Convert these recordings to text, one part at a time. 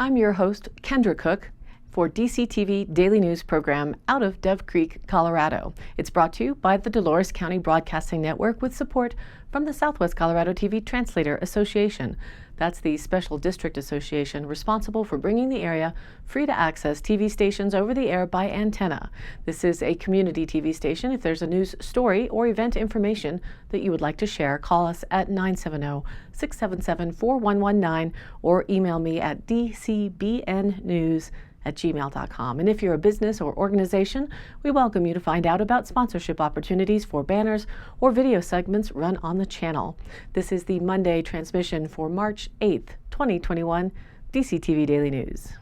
I'm your host, Kendra Cook, for DCTV Daily News program out of Dove Creek, Colorado. It's brought to you by the Dolores County Broadcasting Network with support from the Southwest Colorado TV Translator Association. That's the special district association responsible for bringing the area free to access TV stations over the air by antenna. This is a community TV station. If there's a news story or event information that you would like to share, call us at 970-677-4119 or email me at dcbnnews@gmail.com. And if you're a business or organization, we welcome you to find out about sponsorship opportunities for banners or video segments run on the channel. This is the Monday transmission for March 8th, 2021, DCTV Daily News.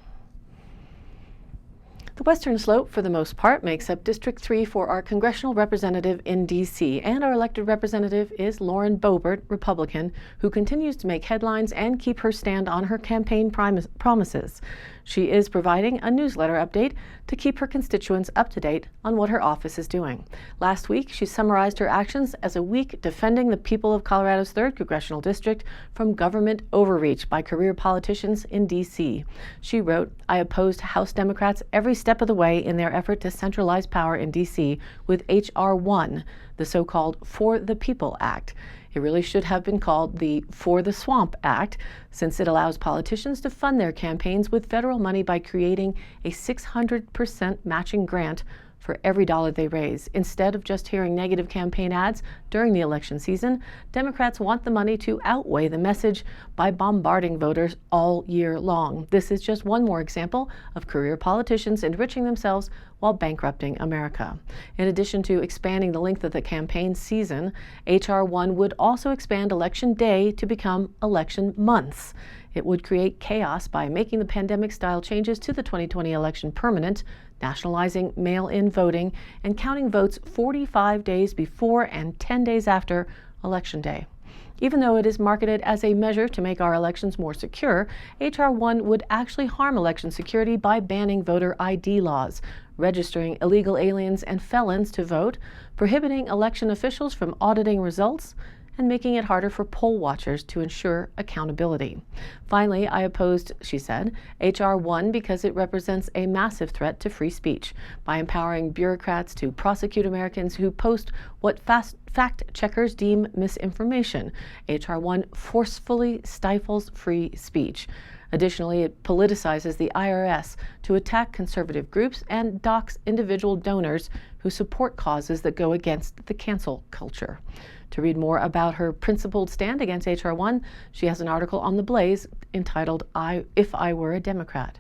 The Western Slope, for the most part, makes up District 3 for our congressional representative in D.C., and our elected representative is Lauren Boebert, Republican, who continues to make headlines and keep her stand on her campaign promises. She is providing a newsletter update to keep her constituents up to date on what her office is doing. Last week, she summarized her actions as a week defending the people of Colorado's 3rd Congressional District from government overreach by career politicians in D.C. She wrote, "I opposed House Democrats every step of the way in their effort to centralize power in D.C. with H.R. 1, the so-called For the People Act. It really should have been called the For the Swamp Act, since it allows politicians to fund their campaigns with federal money by creating a 600% matching grant for every dollar they raise. Instead of just hearing negative campaign ads during the election season, Democrats want the money to outweigh the message by bombarding voters all year long. This is just one more example of career politicians enriching themselves while bankrupting America." In addition to expanding the length of the campaign season, H.R. 1 would also expand Election Day to become election months. It would create chaos by making the pandemic-style changes to the 2020 election permanent, nationalizing mail-in voting, and counting votes 45 days before and 10 days after Election Day. Even though it is marketed as a measure to make our elections more secure, H.R. 1 would actually harm election security by banning voter ID laws, registering illegal aliens and felons to vote, prohibiting election officials from auditing results, and making it harder for poll watchers to ensure accountability. Finally, I opposed, she said, H.R. 1 because it represents a massive threat to free speech by empowering bureaucrats to prosecute Americans who post what fact checkers deem misinformation. H.R. 1 forcefully stifles free speech. Additionally, it politicizes the IRS to attack conservative groups and docks individual donors who support causes that go against the cancel culture. To read more about her principled stand against H.R. 1, she has an article on The Blaze entitled, If I Were a Democrat.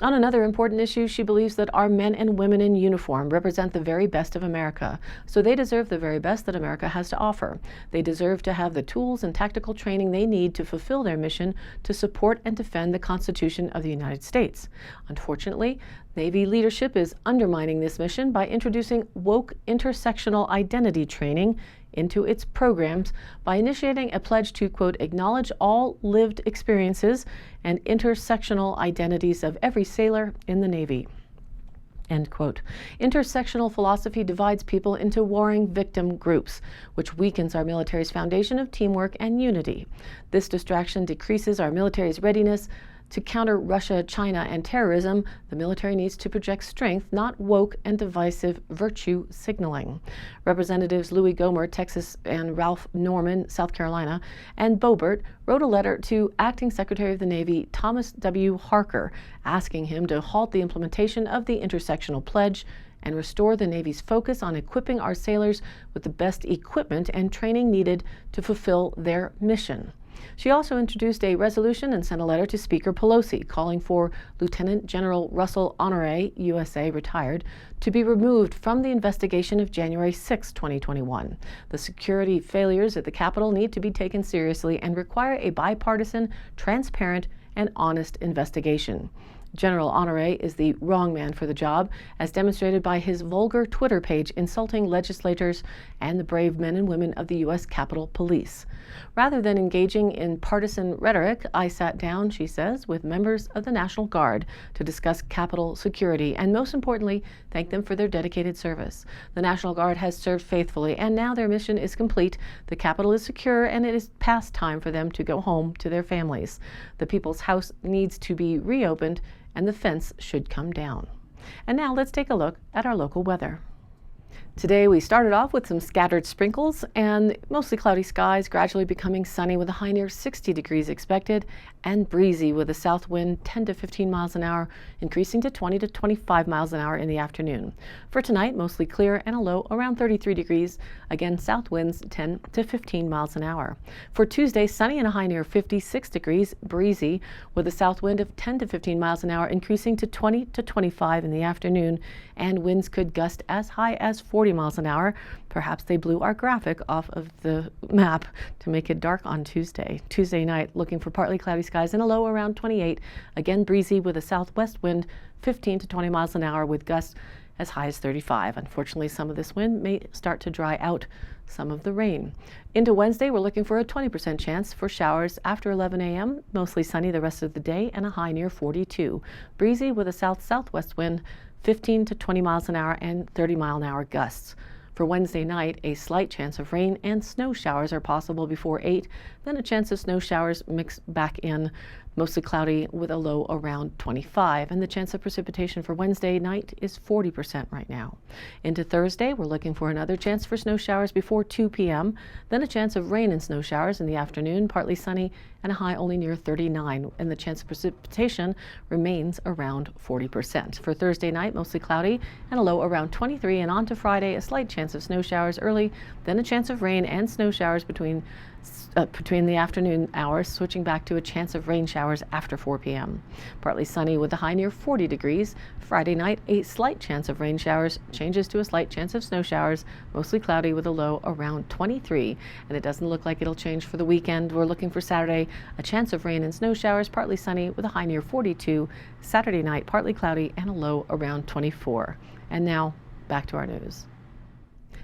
On another important issue, she believes that our men and women in uniform represent the very best of America, so they deserve the very best that America has to offer. They deserve to have the tools and tactical training they need to fulfill their mission to support and defend the Constitution of the United States. Unfortunately, Navy leadership is undermining this mission by introducing woke intersectional identity training into its programs by initiating a pledge to, quote, acknowledge all lived experiences and intersectional identities of every sailor in the Navy. End quote. Intersectional philosophy divides people into warring victim groups, which weakens our military's foundation of teamwork and unity. This distraction decreases our military's readiness to counter Russia, China, and terrorism. The military needs to project strength, not woke and divisive virtue signaling. Representatives Louis Gohmert, Texas, and Ralph Norman, South Carolina, and Boebert wrote a letter to Acting Secretary of the Navy Thomas W. Harker, asking him to halt the implementation of the intersectional pledge and restore the Navy's focus on equipping our sailors with the best equipment and training needed to fulfill their mission. She also introduced a resolution and sent a letter to Speaker Pelosi calling for Lieutenant General Russell Honore, USA, retired, to be removed from the investigation of January 6, 2021. The security failures at the Capitol need to be taken seriously and require a bipartisan, transparent, and honest investigation. General Honore is the wrong man for the job, as demonstrated by his vulgar Twitter page insulting legislators and the brave men and women of the U.S. Capitol Police. Rather than engaging in partisan rhetoric, I sat down, she says, with members of the National Guard to discuss Capitol security and, most importantly, thank them for their dedicated service. The National Guard has served faithfully, and now their mission is complete. The Capitol is secure, and it is past time for them to go home to their families. The People's House needs to be reopened, and the fence should come down. And now let's take a look at our local weather. Today we started off with some scattered sprinkles and mostly cloudy skies, gradually becoming sunny with a high near 60 degrees expected, and breezy with a south wind 10 to 15 miles an hour, increasing to 20 to 25 miles an hour in the afternoon. For tonight, mostly clear and a low around 33 degrees, again south winds 10 to 15 miles an hour. For Tuesday, sunny and a high near 56 degrees, breezy with a south wind of 10 to 15 miles an hour, increasing to 20 to 25 in the afternoon, and winds could gust as high as 40 miles an hour. Perhaps they blew our graphic off of the map to make it dark on Tuesday. Tuesday night, looking for partly cloudy skies and a low around 28. Again, breezy with a southwest wind 15 to 20 miles an hour with gusts as high as 35. Unfortunately, some of this wind may start to dry out some of the rain. Into Wednesday, we're looking for a 20% chance for showers after 11 a.m., mostly sunny the rest of the day and a high near 42. Breezy with a south-southwest wind 15 to 20 miles an hour and 30 mile an hour gusts. For Wednesday night, a slight chance of rain and snow showers are possible before 8, then a chance of snow showers mixed back in, mostly cloudy with a low around 25, and the chance of precipitation for Wednesday night is 40% right now. Into Thursday, we're looking for another chance for snow showers before 2 p.m., then a chance of rain and snow showers in the afternoon, partly sunny, and a high only near 39, and the chance of precipitation remains around 40%. For Thursday night, mostly cloudy and a low around 23, and on to Friday, a slight chance of snow showers early, then a chance of rain and snow showers between the afternoon hours, switching back to a chance of rain showers after 4 p.m. Partly sunny with a high near 40 degrees. Friday night, a slight chance of rain showers changes to a slight chance of snow showers, mostly cloudy with a low around 23. And it doesn't look like it'll change for the weekend. We're looking for Saturday, a chance of rain and snow showers, partly sunny with a high near 42. Saturday night, partly cloudy and a low around 24. And now, back to our news.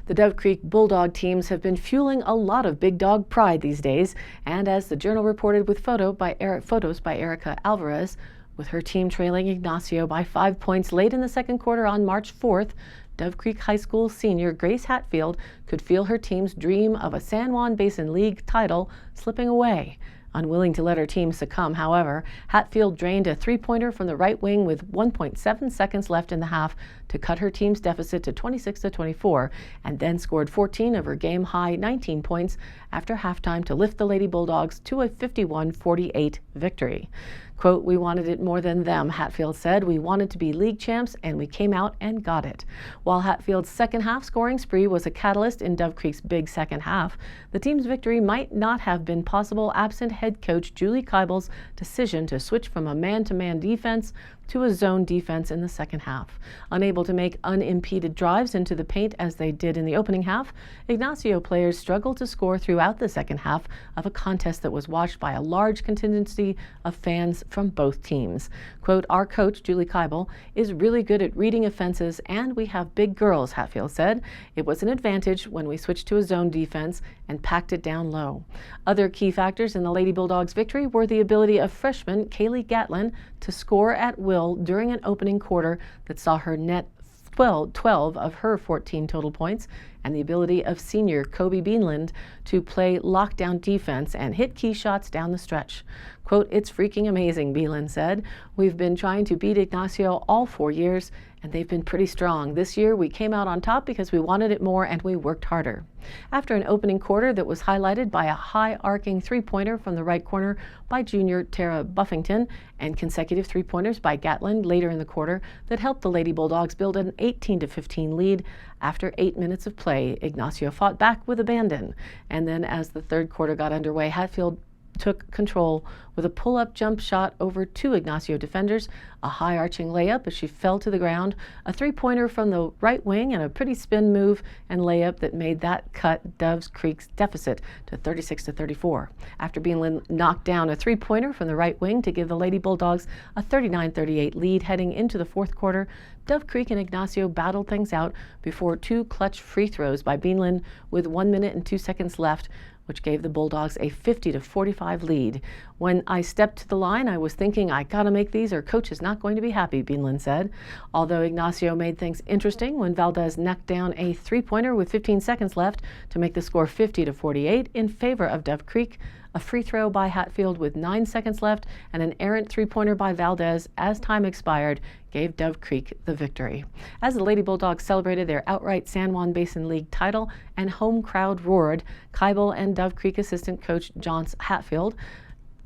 The Dove Creek Bulldog teams have been fueling a lot of big dog pride these days, and as the Journal reported with photos by Erica Alvarez, with her team trailing Ignacio by 5 points late in the second quarter on March 4th, Dove Creek High School senior Grace Hatfield could feel her team's dream of a San Juan Basin League title slipping away. Unwilling to let her team succumb, however, Hatfield drained a three-pointer from the right wing with 1.7 seconds left in the half to cut her team's deficit to 26-24, and then scored 14 of her game-high 19 points after halftime to lift the Lady Bulldogs to a 51-48 victory. Quote, "We wanted it more than them," Hatfield said. "We wanted to be league champs, and we came out and got it." While Hatfield's second half scoring spree was a catalyst in Dove Creek's big second half, the team's victory might not have been possible absent head coach Julie Keibel's decision to switch from a man-to-man defense to a zone defense in the second half. Unable to make unimpeded drives into the paint as they did in the opening half, Ignacio players struggled to score throughout the second half of a contest that was watched by a large contingency of fans from both teams. Quote, "Our coach, Julie Keibel, is really good at reading offenses, and we have big girls," Hatfield said. "It was an advantage when we switched to a zone defense and packed it down low." Other key factors in the Lady Bulldogs' victory were the ability of freshman Kaylee Gatlin to score at will during an opening quarter that saw her net 12 of her 14 total points, and the ability of senior Kobe Beanland to play lockdown defense and hit key shots down the stretch. Quote, "It's freaking amazing," Beanland said. "We've been trying to beat Ignacio all 4 years, and they've been pretty strong. This year we came out on top because we wanted it more and we worked harder." After an opening quarter that was highlighted by a high-arcing three-pointer from the right corner by junior Tara Buffington and consecutive three-pointers by Gatlin later in the quarter that helped the Lady Bulldogs build an 18-15 lead, after 8 minutes of play, Ignacio fought back with abandon. And then as the third quarter got underway, Hatfield took control with a pull-up jump shot over 2 Ignacio defenders, a high-arching layup as she fell to the ground, a three-pointer from the right wing, and a pretty spin move and layup that made that cut Doves Creek's deficit to 36-34. After Beanland knocked down a three-pointer from the right wing to give the Lady Bulldogs a 39-38 lead heading into the fourth quarter, Dove Creek and Ignacio battled things out before 2 clutch free throws by Beanland with 1 minute and 2 seconds left, which gave the Bulldogs a 50-45 lead. When I stepped to the line, I was thinking, I gotta make these or coach is not going to be happy, Beanland said. Although Ignacio made things interesting when Valdez knocked down a three-pointer with 15 seconds left to make the score 50-48 in favor of Dove Creek, a free throw by Hatfield with 9 seconds left, and an errant three-pointer by Valdez as time expired gave Dove Creek the victory. As the Lady Bulldogs celebrated their outright San Juan Basin League title and home crowd roared, Keibel and Dove Creek assistant coach John Hatfield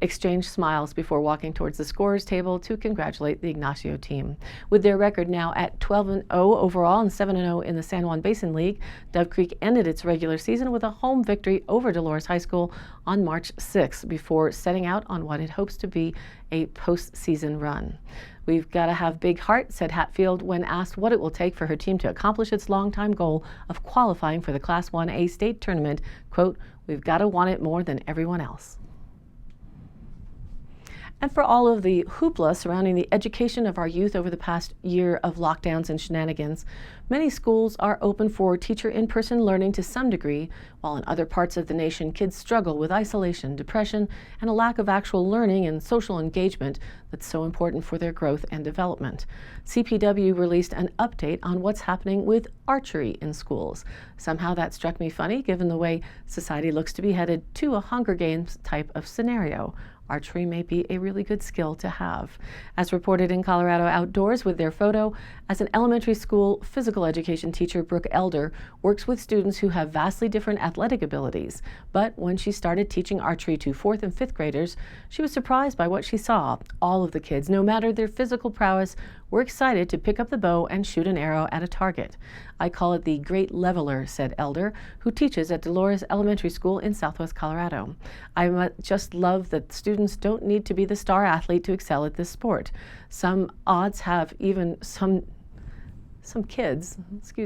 exchanged smiles before walking towards the scorers table to congratulate the Ignacio team. With their record now at 12-0 overall and 7-0 in the San Juan Basin League, Dove Creek ended its regular season with a home victory over Dolores High School on March 6th before setting out on what it hopes to be a postseason run. "We've got to have big heart," said Hatfield when asked what it will take for her team to accomplish its longtime goal of qualifying for the Class 1A state tournament. Quote, "We've got to want it more than everyone else." And for all of the hoopla surrounding the education of our youth over the past year of lockdowns and shenanigans, many schools are open for teacher in-person learning to some degree, while in other parts of the nation kids struggle with isolation, depression, and a lack of actual learning and social engagement that's so important for their growth and development. CPW released an update on what's happening with archery in schools. Somehow that struck me funny given the way society looks to be headed to a Hunger Games type of scenario. Archery may be a really good skill to have. As reported in Colorado Outdoors with their photo, as an elementary school physical education teacher, Brooke Elder works with students who have vastly different athletic abilities. But when she started teaching archery to 4th and 5th graders, she was surprised by what she saw. All of the kids, no matter their physical prowess, were excited to pick up the bow and shoot an arrow at a target. "I call it the great leveler," said Elder, who teaches at Dolores Elementary School in Southwest Colorado. "I just love that students don't need to be the star athlete to excel at this sport. Some kids,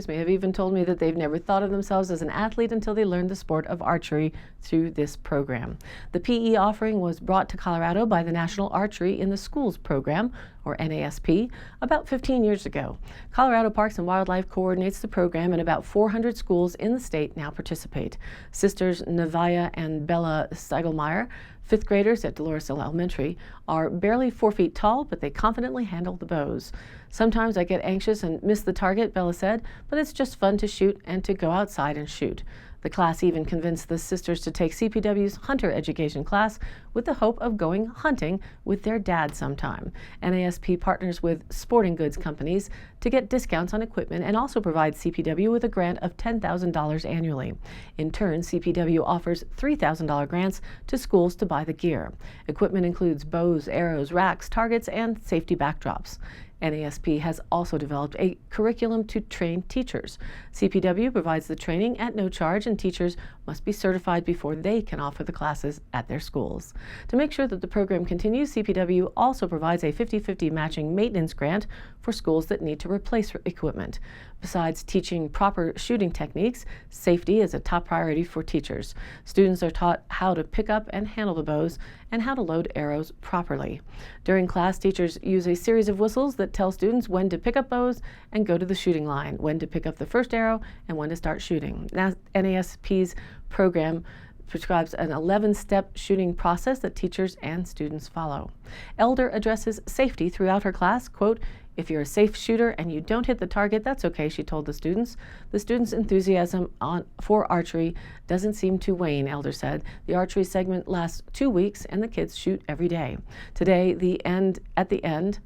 have even told me that they've never thought of themselves as an athlete until they learned the sport of archery through this program." The PE offering was brought to Colorado by the National Archery in the Schools program, or NASP, about 15 years ago. Colorado Parks and Wildlife coordinates the program, and about 400 schools in the state now participate. Sisters Nevaya and Bella Steigelmeyer, 5th graders at Dolores Elementary, are barely 4 feet tall, but they confidently handle the bows. "Sometimes I get anxious and miss the target," Bella said, "but it's just fun to shoot and to go outside and shoot." The class even convinced the sisters to take CPW's hunter education class with the hope of going hunting with their dad sometime. NASP partners with sporting goods companies to get discounts on equipment and also provides CPW with a grant of $10,000 annually. In turn, CPW offers $3,000 grants to schools to buy the gear. Equipment includes bows, arrows, racks, targets, and safety backdrops. NASP has also developed a curriculum to train teachers. CPW provides the training at no charge, and teachers must be certified before they can offer the classes at their schools. To make sure that the program continues, CPW also provides a 50-50 matching maintenance grant for schools that need to replace equipment. Besides teaching proper shooting techniques, safety is a top priority for teachers. Students are taught how to pick up and handle the bows and how to load arrows properly. During class, teachers use a series of whistles that tell students when to pick up bows and go to the shooting line, when to pick up the first arrow, and when to start shooting. Now, NASP's program prescribes an 11-step shooting process that teachers and students follow. Elder addresses safety throughout her class. Quote, "If you're a safe shooter and you don't hit the target, that's okay," she told the students. The students' enthusiasm for archery doesn't seem to wane, Elder said. The archery segment lasts 2 weeks and the kids shoot every day. Today,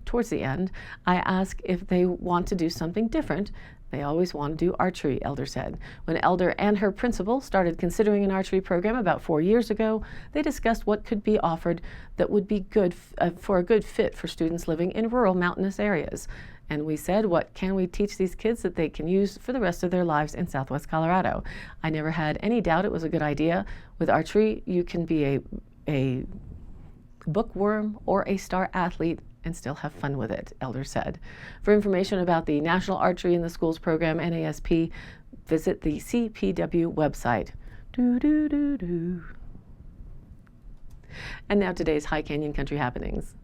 towards the end, I ask if they want to do something different. They always want to do archery, Elder said. When Elder and her principal started considering an archery program about 4 years ago, they discussed what could be offered that would be good for a good fit for students living in rural mountainous areas. And we said, what can we teach these kids that they can use for the rest of their lives in Southwest Colorado? I never had any doubt it was a good idea. With archery, you can be a a bookworm or a star athlete and still have fun with it, elders said. For information about the National Archery in the Schools program, NASP, visit the CPW website. And now today's High Canyon Country happenings.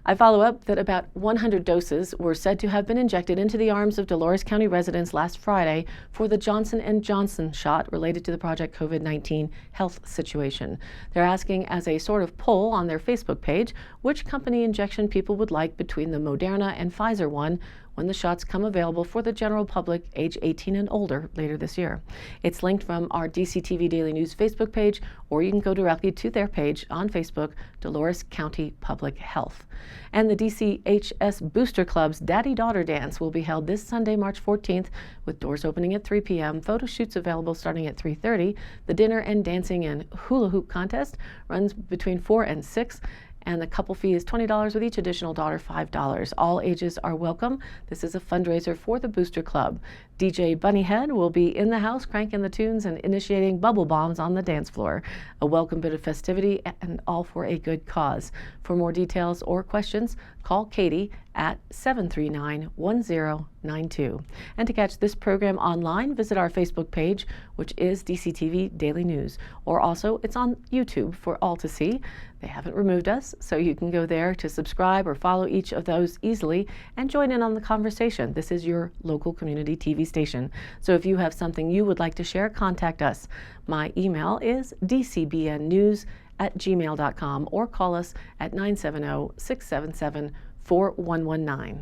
I follow up that about 100 doses were said to have been injected into the arms of Dolores County residents last Friday for the Johnson & Johnson shot related to the Project COVID-19 health situation. They're asking, as a sort of poll on their Facebook page, which company injection people would like between the Moderna and Pfizer one when the shots come available for the general public age 18 and older later this year. It's linked from our DCTV Daily News Facebook page, or you can go directly to their page on Facebook, Dolores County Public Health. And the DCHS Booster Club's Daddy-Daughter Dance will be held this Sunday, March 14th, with doors opening at 3 p.m., photo shoots available starting at 3:30. The dinner and dancing and hula hoop contest runs between 4 and 6. And the couple fee is $20 with each additional daughter $5. All ages are welcome. This is a fundraiser for the Booster Club. DJ Bunnyhead will be in the house cranking the tunes and initiating bubble bombs on the dance floor. A welcome bit of festivity and all for a good cause. For more details or questions, call Katie at 739-1092. And to catch this program online, visit our Facebook page, which is DCTV Daily News. Or also, it's on YouTube for all to see. They haven't removed us, so you can go there to subscribe or follow each of those easily and join in on the conversation. This is your local community TV station. So if you have something you would like to share, contact us. My email is dcbnnews@gmail.com or call us at 970-677-4119.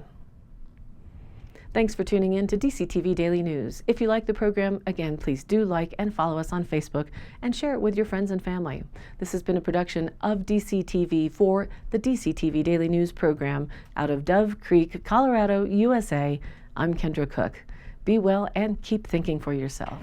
Thanks for tuning in to DCTV Daily News. If you like the program, again, please do like and follow us on Facebook and share it with your friends and family. This has been a production of DCTV for the DCTV Daily News program out of Dove Creek, Colorado, USA. I'm Kendra Cook. Be well and keep thinking for yourself.